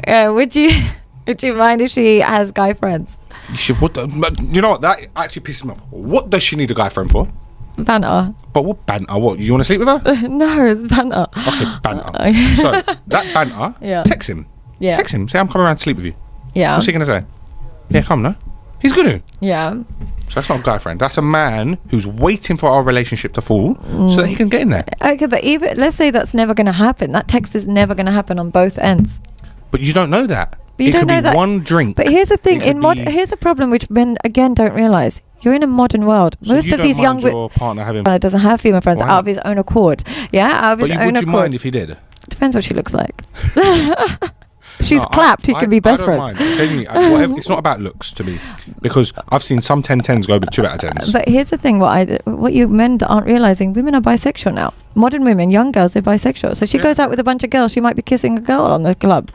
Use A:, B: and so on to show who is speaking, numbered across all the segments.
A: Would you mind if she has guy friends?
B: But you know what? That actually pisses me off. What does she need a guy friend for?
A: Banter.
B: But what banter? What, you want to sleep with her?
A: No, it's banter.
B: Okay, banter. So that banter.
A: Yeah.
B: Text him.
A: Yeah.
B: Text him. Say I'm coming around to sleep with you.
A: Yeah.
B: What's he gonna say? Yeah, come no. He's gonna.
A: Yeah.
B: So that's not a guy friend. That's a man who's waiting for our relationship to fall so that he can get in there.
A: Okay, but even let's say that's never going to happen. That text is never going to happen on both ends.
B: But you don't know that.
A: But you don't know
B: could be
A: that.
B: one drink.
A: But here's the thing: here's a problem which men again don't realize. You're in a modern world.
B: So
A: Most
B: you
A: of
B: don't
A: these
B: mind
A: young
B: your partner having.
A: doesn't have female friends
B: Why
A: out of his own accord. Yeah, out of his own
B: Would you
A: accord.
B: mind if he did?
A: Depends what she looks like. She's clapped. He can be best friends.
B: Genuinely, it's not about looks to me, because I've seen some 10-10s go with 2 out of 10s.
A: But here's the thing: what you men aren't realizing, women are bisexual now. Modern women, young girls, they're bisexual. So she goes out with a bunch of girls. She might be kissing a girl on the club.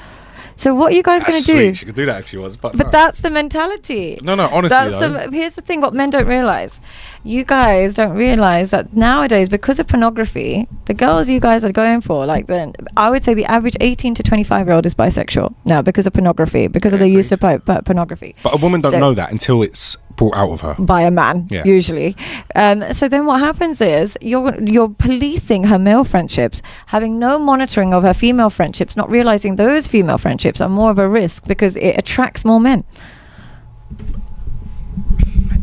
A: So what are you guys going to do?
B: She could do that if she wants, but
A: no. That's the mentality.
B: No, honestly,
A: here's the thing: what men don't realize. You guys don't realize that nowadays, because of pornography, the girls you guys are going for, I would say the average 18 to 25-year-old is bisexual now because of pornography, because of the use of pornography.
B: But a woman don't know that until it's brought out of her
A: by a man, usually. So then what happens is you're policing her male friendships, having no monitoring of her female friendships, not realizing those female friendships are more of a risk because it attracts more men.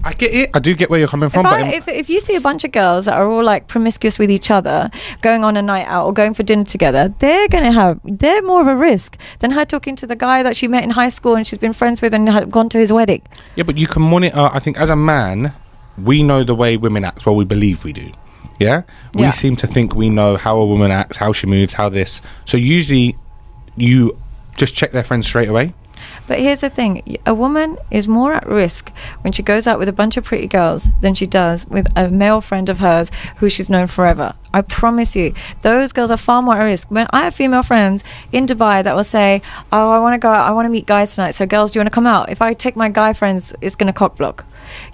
B: I get it. I do get where you're coming from.
A: If you see a bunch of girls that are all like promiscuous with each other, going on a night out or going for dinner together, they're more of a risk than her talking to the guy that she met in high school and she's been friends with and had gone to his wedding. Yeah,
B: but you can monitor. I think as a man, we know the way women act. Well, we believe we do. Yeah? We seem to think we know how a woman acts, how she moves, how this. So usually you just check their friends straight away.
A: But here's the thing, a woman is more at risk when she goes out with a bunch of pretty girls than she does with a male friend of hers who she's known forever. I promise you, those girls are far more at risk. When I have female friends in Dubai that will say, oh, I want to go out, I want to meet guys tonight, so girls, do you want to come out? If I take my guy friends, it's going to cock block.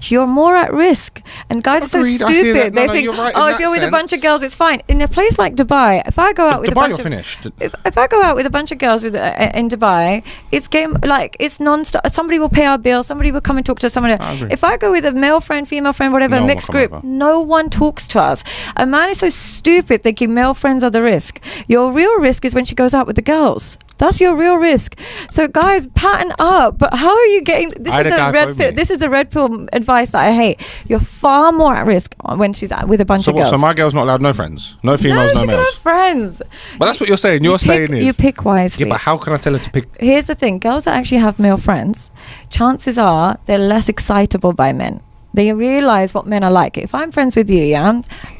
A: You're more at risk, and guys are so stupid. They think, if you're with a bunch of girls, it's fine. In a place like Dubai, if I go out with a bunch of if I go out with a bunch of girls in Dubai, it's non-stop. Somebody will pay our bill. Somebody will come and talk to somebody. If I go with a male friend, female friend, whatever, mixed group, no one talks to us. A man is so stupid thinking male friends are the risk. Your real risk is when she goes out with the girls. That's your real risk. So guys, pattern up. But how are you getting this is the red pill advice that I hate. You're far more at risk when she's out with a bunch of girls.
B: So my girl's not allowed no friends? No females, no males? No, she can have
A: friends.
B: But that's what you're saying. You're saying
A: you pick wisely.
B: Yeah, but how can I tell her to pick?
A: Here's the thing. Girls that actually have male friends, chances are they're less excitable by men. They realize what men are like. If I'm friends with you,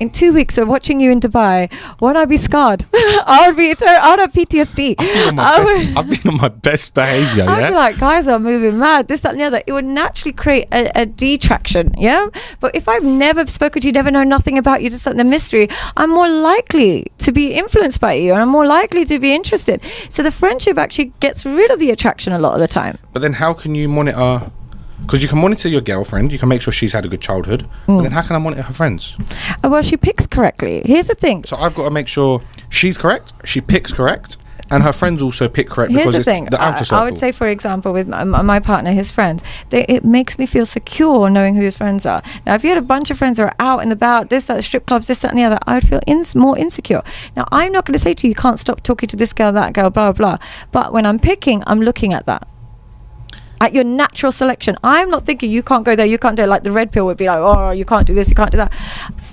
A: in 2 weeks of watching you in Dubai, won't I be scarred? I would have PTSD.
B: I've been on my best behavior.
A: I'd be like, guys are moving mad, this, that, and the other. It would naturally create a detraction, But if I've never spoken to you, never know nothing about you, just the mystery, I'm more likely to be influenced by you, and I'm more likely to be interested. So the friendship actually gets rid of the attraction a lot of the time.
B: But then how can you monitor? Because you can monitor your girlfriend, you can make sure she's had a good childhood, but then how can I monitor her friends?
A: Well, she picks correctly. Here's the thing.
B: So I've got to make sure she's correct, she picks correct, and her friends also pick correct.
A: Here's
B: because
A: the thing.
B: The outer circle.
A: I would say, for example, with my partner, his friends, it makes me feel secure knowing who his friends are. Now, if you had a bunch of friends who are out and about, this, that, strip clubs, this, that, and the other, I would feel more insecure. Now, I'm not going to say to you, you can't stop talking to this girl, that girl, blah, blah, blah. But when I'm picking, I'm looking at that. At your natural selection. I'm not thinking you can't go there, you can't do it. Like the red pill would be like, oh, you can't do this, you can't do that.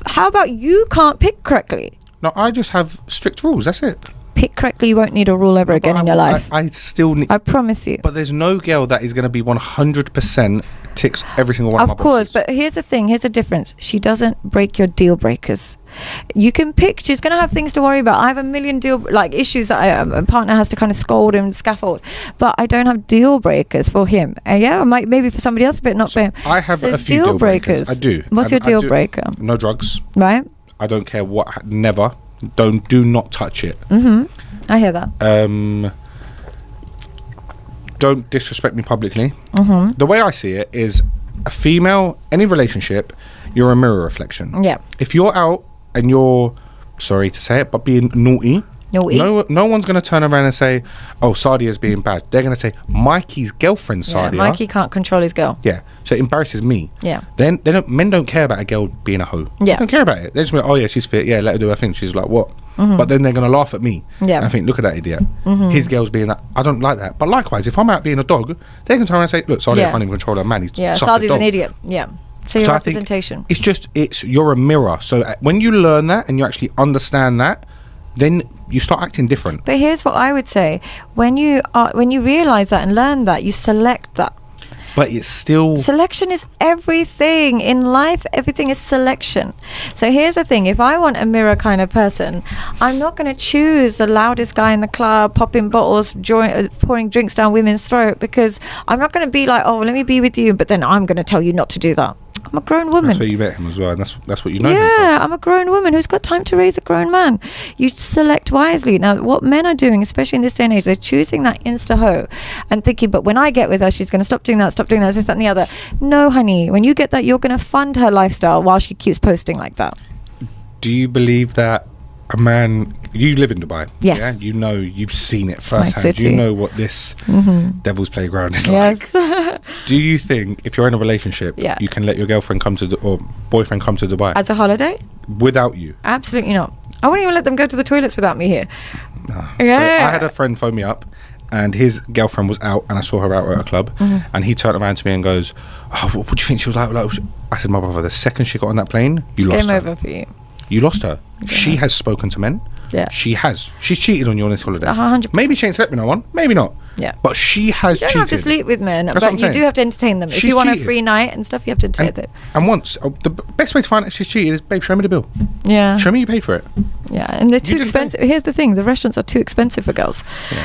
A: How about you can't pick correctly?
B: No, I just have strict rules, that's it.
A: Pick correctly, you won't need a rule ever again in your life.
B: I still need...
A: I promise you.
B: But there's no girl that is going to be 100% ticks every single one of my boxes.
A: Of course, but here's the thing, here's the difference. She doesn't break your deal breakers. You can pick, she's going to have things to worry about. I have a million issues that a partner has to kind of scold and scaffold, but I don't have deal breakers for him. Maybe for somebody else, but not for him.
B: I have a few deal breakers. I do.
A: What's your deal breaker?
B: No drugs.
A: Right.
B: I don't care what, never. Do not touch it.
A: I hear that.
B: Don't disrespect me publicly. The way I see it is a female, any relationship, you're a mirror reflection.
A: Yeah.
B: If you're out and you're, sorry to say it, but being naughty No one's going to turn around and say, oh, Sadia's being bad. They're going to say, Mikey's girlfriend Sadia.
A: Mikey can't control his girl.
B: Yeah, so it embarrasses me.
A: Yeah.
B: Then men don't care about a girl being a hoe.
A: Yeah.
B: They don't care about it. They just be like, oh yeah, she's fit. Yeah, let her do her thing. She's like, what? But then they're going to laugh at me.
A: Yeah.
B: And I think, look at that idiot. His girl's being that. I don't like that. But likewise, if I'm out being a dog, they can turn around and say, look, Sadia can't even control her man. He's
A: Sadia's an idiot. Yeah. So your representation.
B: You're a mirror. So when you learn that and you actually understand that, then you start acting different.
A: But here's what I would say: when you realize that and learn that, you select that.
B: But it's still...
A: Selection is everything. In life, everything is selection. So here's the thing. If I want a mirror kind of person, I'm not going to choose the loudest guy in the club, popping bottles, pouring drinks down women's throat, because I'm not going to be like, oh, let me be with you, but then I'm going to tell you not to do that. I'm a grown woman.
B: That's where you met him as well, and that's what you know.
A: Yeah, I'm a grown woman who's got time to raise a grown man. You select wisely. Now, what men are doing, especially in this day and age, they're choosing that insta-ho and thinking, but when I get with her, she's going to stop doing that, this, that, and the other. No, honey. When you get that, you're going to fund her lifestyle while she keeps posting like that.
B: Do you believe that a man... You live in Dubai.
A: Yes.
B: Yeah? You know, you've seen it firsthand. You know what this devil's playground is
A: like.
B: Do you think if you're in a relationship, you can let your girlfriend come to or boyfriend come to Dubai?
A: As a holiday?
B: Without you?
A: Absolutely not. I wouldn't even let them go to the toilets without me here.
B: No. Yeah. So I had a friend phone me up and his girlfriend was out and I saw her out at a club and he turned around to me and goes, oh, what do you think she was like? I said, my brother, the second she got on that plane, you lost her.
A: Game over for you.
B: You lost her. She has spoken to men.
A: Yeah.
B: She has. She's cheated on you on this holiday.
A: 100%.
B: Maybe she ain't slept with no one. Maybe not.
A: Yeah.
B: But she has cheated.
A: You don't have to sleep with men, but you do have to entertain them. If you want a free night and stuff, you have to entertain them.
B: And once, the best way to find out she's cheated is, babe, show me the bill.
A: Yeah.
B: Show me you paid for it.
A: Yeah, and they're too expensive. Here's the thing, the restaurants are too expensive for girls.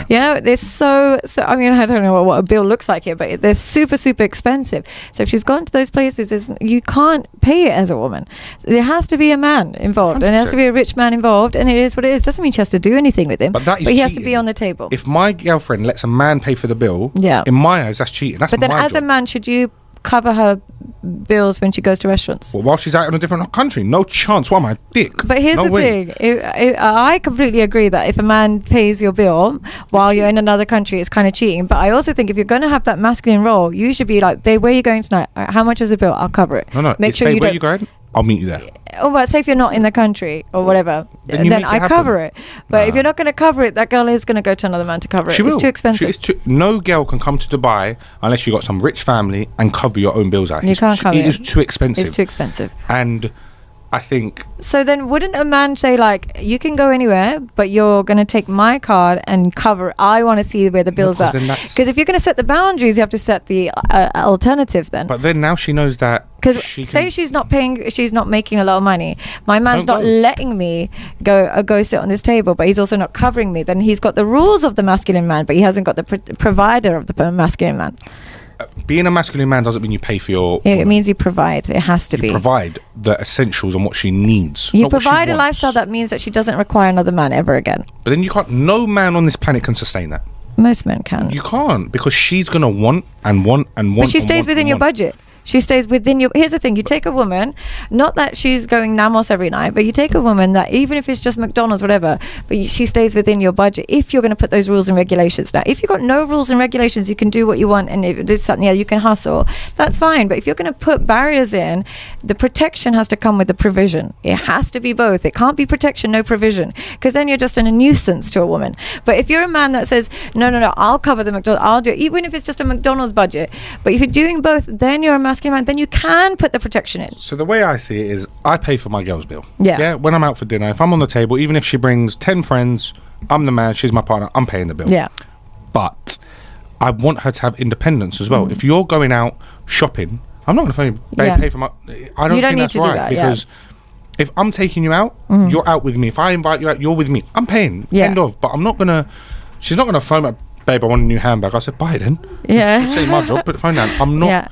A: Yeah, they're so, I mean, I don't know what a bill looks like here, but they're super, super expensive. So if she's gone to those places, you can't pay it as a woman. There has to be a man involved, 100%. And there has to be a rich man involved, and it is what it is. Doesn't mean she has to do anything with him, but he has to be on the table.
B: If my girlfriend lets a man pay for the bill, in my eyes, that's cheating. That's
A: but then as
B: job.
A: a man, should you cover her bills when she goes to restaurants?
B: Well, while she's out in a different country, no chance. Why, my dick?
A: But here's the thing, I completely agree that if a man pays your bill while you're in another country, it's kind of cheating. But I also think if you're going to have that masculine role, you should be like, babe, where are you going tonight? How much is the bill? I'll cover it.
B: No,
A: make sure
B: babe,
A: you
B: where you going? I'll meet you there.
A: Oh, but say if you're not in the country or whatever, then I cover it. But if you're not going to cover it, that girl is going to go to another man to cover it. It's too expensive.
B: No girl can come to Dubai unless you got some rich family and cover your own bills out.
A: You can't cover it.
B: It is too expensive.
A: It's too expensive.
B: And I think...
A: So then wouldn't a man say, like, you can go anywhere, but you're going to take my card and cover it. I want to see where the bills are. Because if you're going to set the boundaries, you have to set the alternative then.
B: But then now she knows that...
A: Because say she's not paying, she's not making a lot of money. My man's not letting me go sit on this table, but he's also not covering me. Then he's got the rules of the masculine man, but he hasn't got the provider of the masculine man.
B: Being a masculine man doesn't mean you pay for your...
A: It means you provide. It has to be.
B: You provide the essentials and what she needs.
A: You provide a lifestyle that means that she doesn't require another man ever again.
B: But then you can't... No man on this planet can sustain that.
A: Most men can.
B: You can't, because she's going to want and want and want.
A: But she stays within your budget. She stays within your... Here's the thing. You take a woman, not that she's going Namos every night, but you take a woman that even if it's just McDonald's, whatever, but she stays within your budget if you're going to put those rules and regulations. Now, if you've got no rules and regulations, you can do what you want and this, that, and the other, you can hustle. That's fine. But if you're going to put barriers in, the protection has to come with the provision. It has to be both. It can't be protection, no provision, because then you're just a nuisance to a woman. But if you're a man that says, no, I'll cover the McDonald's, I'll do it, even if it's just a McDonald's budget. But if you're doing both, then you're a masculine man, then you can put the protection in.
B: So the way I see it is I pay for my girl's bill.
A: Yeah.
B: When I'm out for dinner, if I'm on the table, even if she brings 10 friends, I'm the man, she's my partner, I'm paying the bill.
A: Yeah.
B: But I want her to have independence as well. If you're going out shopping, I'm not going to pay for my... I don't think that's right. Because if I'm taking you out, you're out with me. If I invite you out, you're with me. I'm paying. End of. But I'm not going to... She's not going to phone up, babe, I want a new handbag. I said, buy it then.
A: Yeah.
B: Say my job, put the phone down. I'm not... Yeah.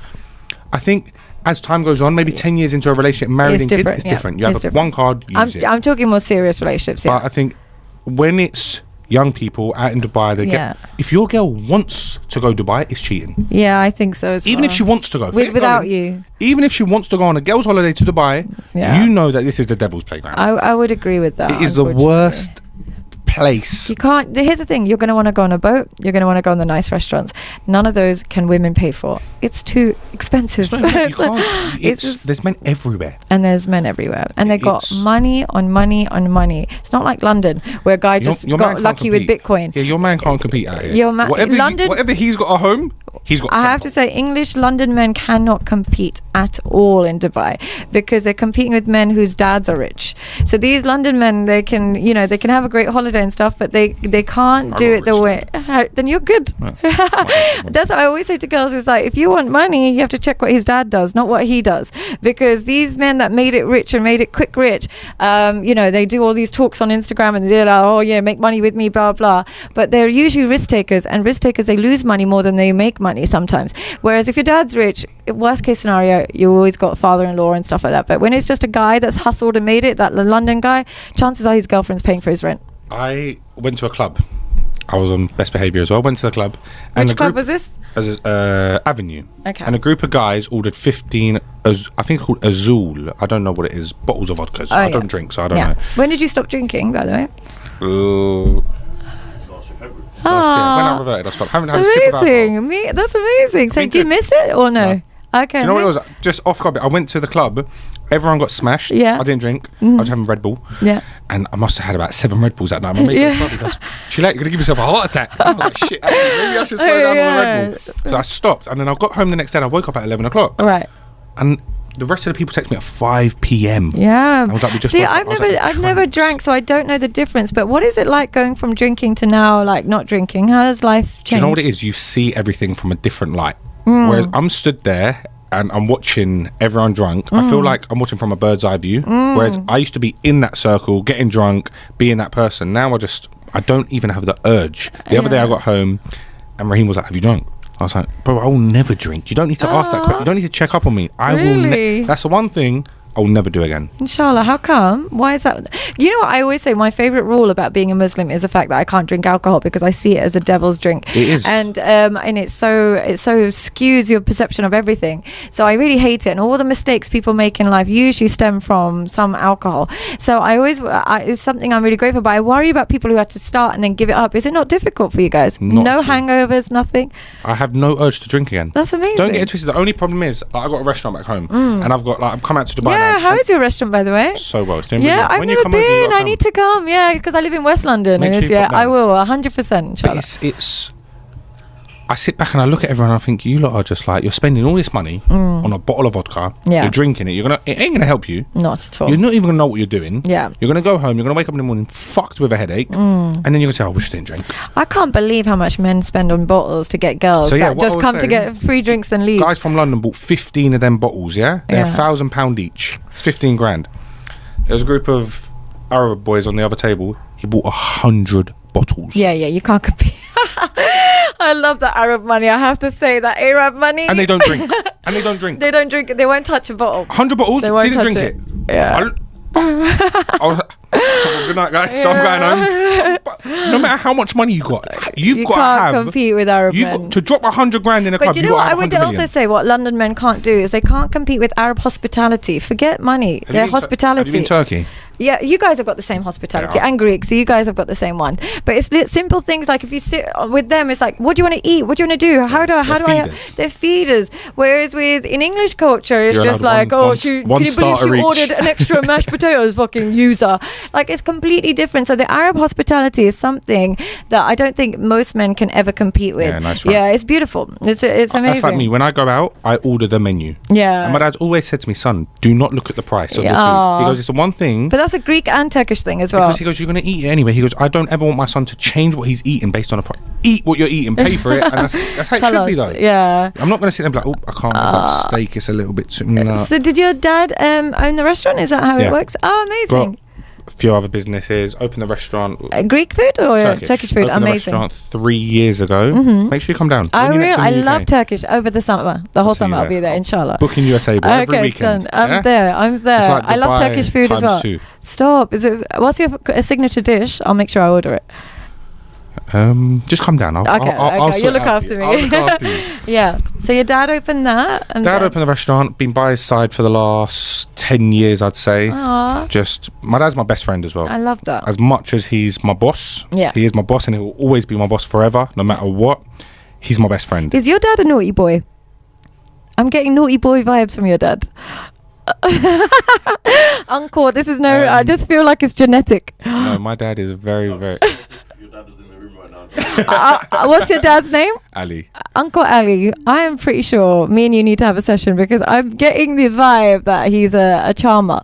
B: I think as time goes on, maybe 10 years into a relationship, married and kids, it's different. You have one card, use it.
A: I'm talking more serious relationships,
B: But I think when it's young people out in Dubai, they get... If your girl wants to go Dubai, it's cheating.
A: Yeah, I think so as well.
B: Even if she wants to go.
A: Without you.
B: Even if she wants to go on a girl's holiday to Dubai, you know that this is the devil's playground.
A: I would agree with that.
B: It is the worst place.
A: You can't. Here's the thing: you're going to want to go on a boat. You're going to want to go on the nice restaurants. None of those can women pay for. It's too expensive.
B: There's men everywhere,
A: and there's men everywhere, and they got money on money on money. It's not like London, where a guy just got lucky with Bitcoin.
B: Yeah, your man can't compete out here. Whatever he's got at home, he's got.
A: I have to say, English London men cannot compete at all in Dubai because they're competing with men whose dads are rich. So these London men, they can have a great holiday and stuff, but they can't do it the way. Then you're good. That's what I always say to girls. It's like, if you want money, you have to check what his dad does, not what he does, because these men that made it rich and made it quick rich, they do all these talks on Instagram and they're like, oh yeah, make money with me, blah blah, but they're usually risk takers, and risk takers, they lose money more than they make money sometimes. Whereas if your dad's rich, worst case scenario, you always got father-in-law and stuff like that. But when it's just a guy that's hustled and made it, that London guy, chances are his girlfriend's paying for his rent. I
B: went to a club. I was on best behaviour as well. Went to the club.
A: Which club was this?
B: Avenue. Okay. And a group of guys ordered 15, I think it's called Azul. I don't know what it is. Bottles of vodka. I don't drink, so I don't know.
A: When did you stop drinking, by the way?
B: When I reverted, I stopped. Haven't had a sip of alcohol.
A: That's amazing. So do you miss it or no? Okay.
B: Do you know what it was? Just off club. I went to the club. Everyone got smashed.
A: Yeah.
B: I didn't drink. I was having Red Bull.
A: Yeah.
B: And I must have had about 7 Red Bulls that night. My mate goes, Sheila, you're going to give yourself a heart attack. I was like, shit, actually, maybe I should slow down on the Red Bull. So I stopped. And then I got home the next day and I woke up at 11 o'clock.
A: Right.
B: And the rest of the people text me at 5 p.m.
A: Yeah.
B: I was like,
A: I've never drank, so I don't know the difference. But what is it like going from drinking to now, like, not drinking? How does life change?
B: Do you know what it is? You see everything from a different light. Whereas I'm stood there and I'm watching everyone drunk. I feel like I'm watching from a bird's eye view. Whereas I used to be in that circle, getting drunk, being that person. Now I don't even have the urge. The other day I got home and Raheem was like, have you drunk? I was like, bro, I will never drink. You don't need to ask that question. You don't need to check up on me. That's the one thing I will never do again.
A: Inshallah. How come? Why is that? You know what I always say, my favorite rule about being a Muslim is the fact that I can't drink alcohol because I see it as a devil's drink.
B: It is.
A: And it so skews your perception of everything. So I really hate it. And all the mistakes people make in life usually stem from some alcohol. So it's something I'm really grateful, but I worry about people who have to start and then give it up. Is it not difficult for you guys? No hangovers, nothing?
B: I have no urge to drink again.
A: That's amazing.
B: Don't get it twisted. The only problem is, I've got a restaurant back home and I've come out to Dubai.
A: Yeah, how is your restaurant, by the way?
B: So well. It's doing
A: yeah, I've never been. I need to come. Yeah, because I live in West London. I will 100%. Inshallah.
B: I sit back and I look at everyone and I think, you lot are just like, you're spending all this money on a bottle of vodka. Yeah. You're drinking it. It ain't gonna help you.
A: Not at all.
B: You're not even gonna know what you're doing.
A: Yeah.
B: You're gonna go home. You're gonna wake up in the morning fucked with a headache, and then you're gonna say, I wish I didn't drink.
A: I can't believe how much men spend on bottles to get girls that just come to get free drinks and leave.
B: Guys from London bought 15 of them bottles. Yeah, they're £1,000 each. 15 grand. There was a group of Arab boys on the other table. He bought 100 bottles.
A: Yeah, you can't compete. I love that Arab money. I have to say that Arab money.
B: And they don't drink. They don't drink it.
A: They won't touch a bottle.
B: 100 bottles. They didn't drink it.
A: Yeah.
B: Good night, guys. So I'm going home. But no matter how much money you got, you can't
A: compete with Arab men.
B: To drop 100 grand in a club.
A: But you know what? I would also say what London men can't do is they can't compete with Arab hospitality. Forget money. Their hospitality.
B: Have you been Turkey?
A: Yeah, you guys have got the same hospitality, and Greek, so you guys have got the same one. But it's simple things like if you sit with them, it's like, what do you want to eat? What do you want to do? How do I? They're feeders. Whereas in English culture, it's just like, can you believe you ordered an extra mashed potatoes, fucking user? Like, it's completely different. So the Arab hospitality is something that I don't think most men can ever compete with.
B: Yeah, nice, right?
A: Yeah, it's beautiful. It's amazing. That's
B: like me. When I go out, I order the menu.
A: Yeah.
B: And my dad's always said to me, son, do not look at the price of the food. He goes, it's the one thing.
A: But that's a Greek and Turkish thing as well.
B: Because he goes, you're going to eat it anyway. He goes, I don't ever want my son to change what he's eating based on a price. Eat what you're eating, pay for it, and that's how it should be, though.
A: Yeah.
B: I'm not going to sit there and be like, I can't have that steak. It's a little bit too. No.
A: So did your dad own the restaurant? Is that how it works? Oh, amazing.
B: A few other businesses, opened the restaurant.
A: Greek food or Turkish food?
B: Opened
A: amazing.
B: The restaurant 3 years ago. Make sure you come down.
A: I love Turkish over the summer. The whole summer I'll be there, inshallah.
B: Booking you a table every weekend.
A: Done. I'm there.
B: Like
A: I love Turkish food as well.
B: 2.
A: Stop. What's your signature dish? I'll make sure I order it.
B: Just come down. I'll
A: you look after me.
B: I'll look after you.
A: Yeah. So your dad opened that, and
B: Dad opened the restaurant. Been by his side for the last 10 years, I'd say.
A: Aww.
B: Just my dad's my best friend as well.
A: I love that.
B: As much as he's my boss,
A: yeah,
B: he is my boss, and he will always be my boss forever, no matter what. He's my best friend.
A: Is your dad a naughty boy? I'm getting naughty boy vibes from your dad. Uncle, this is I just feel like it's genetic.
B: No, my dad is very.
C: Your dad is in the room right now.
A: What's your dad's name?
B: Ali.
A: Uncle Ali. I am pretty sure me and you need to have a session, because I'm getting the vibe that he's a charmer.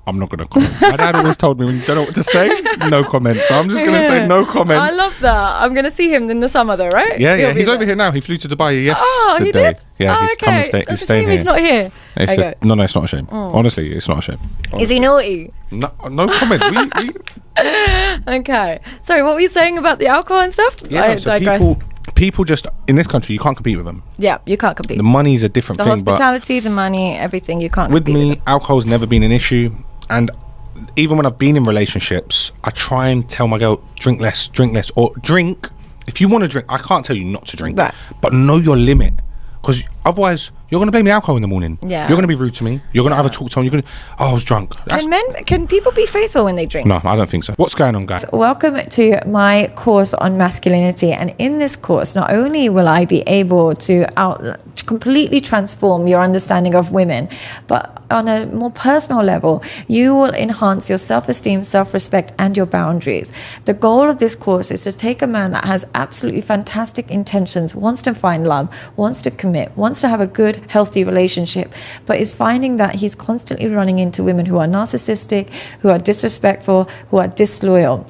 B: I'm not going to comment. My dad always told me when you don't know what to say, no comment. So I'm just going to say no comment.
A: I love that. I'm going to see him in the summer though, right?
B: Yeah. He's over here now. He flew to Dubai yesterday.
A: Oh, he did?
B: Yeah, he's
A: okay.
B: come and staying. He's staying here.
A: He's not here.
B: Okay. No, it's not a shame. Honestly, it's not a shame.
A: Is he naughty?
B: No comment.
A: Okay. Sorry, what were you saying about the alcohol and stuff?
B: Yeah,
A: I
B: so
A: digress.
B: people just, in this country, you can't compete with them.
A: Yeah, you can't compete.
B: The money's a different
A: the
B: thing.
A: Hospitality, the money, everything, you can't
B: with
A: compete
B: me,
A: with them.
B: alcohol's never been an issue. And even when I've been in relationships, I try and tell my girl, drink less, or drink. If you want to drink, I can't tell you not to drink,
A: right,
B: but know your limit, because otherwise you're going to blame the alcohol in the morning.
A: Yeah,
B: you're going to be rude to me. You're going to have a talk to me. You're going to, I was drunk.
A: Can people be faithful when they drink?
B: No, I don't think so. What's going on, guys?
A: Welcome to my course on masculinity, and in this course, not only will I be able to completely transform your understanding of women, but on a more personal level, you will enhance your self-esteem, self-respect, and your boundaries. The goal of this course is to take a man that has absolutely fantastic intentions, wants to find love, wants to commit, wants to have a good, healthy relationship, but is finding that he's constantly running into women who are narcissistic, who are disrespectful, who are disloyal.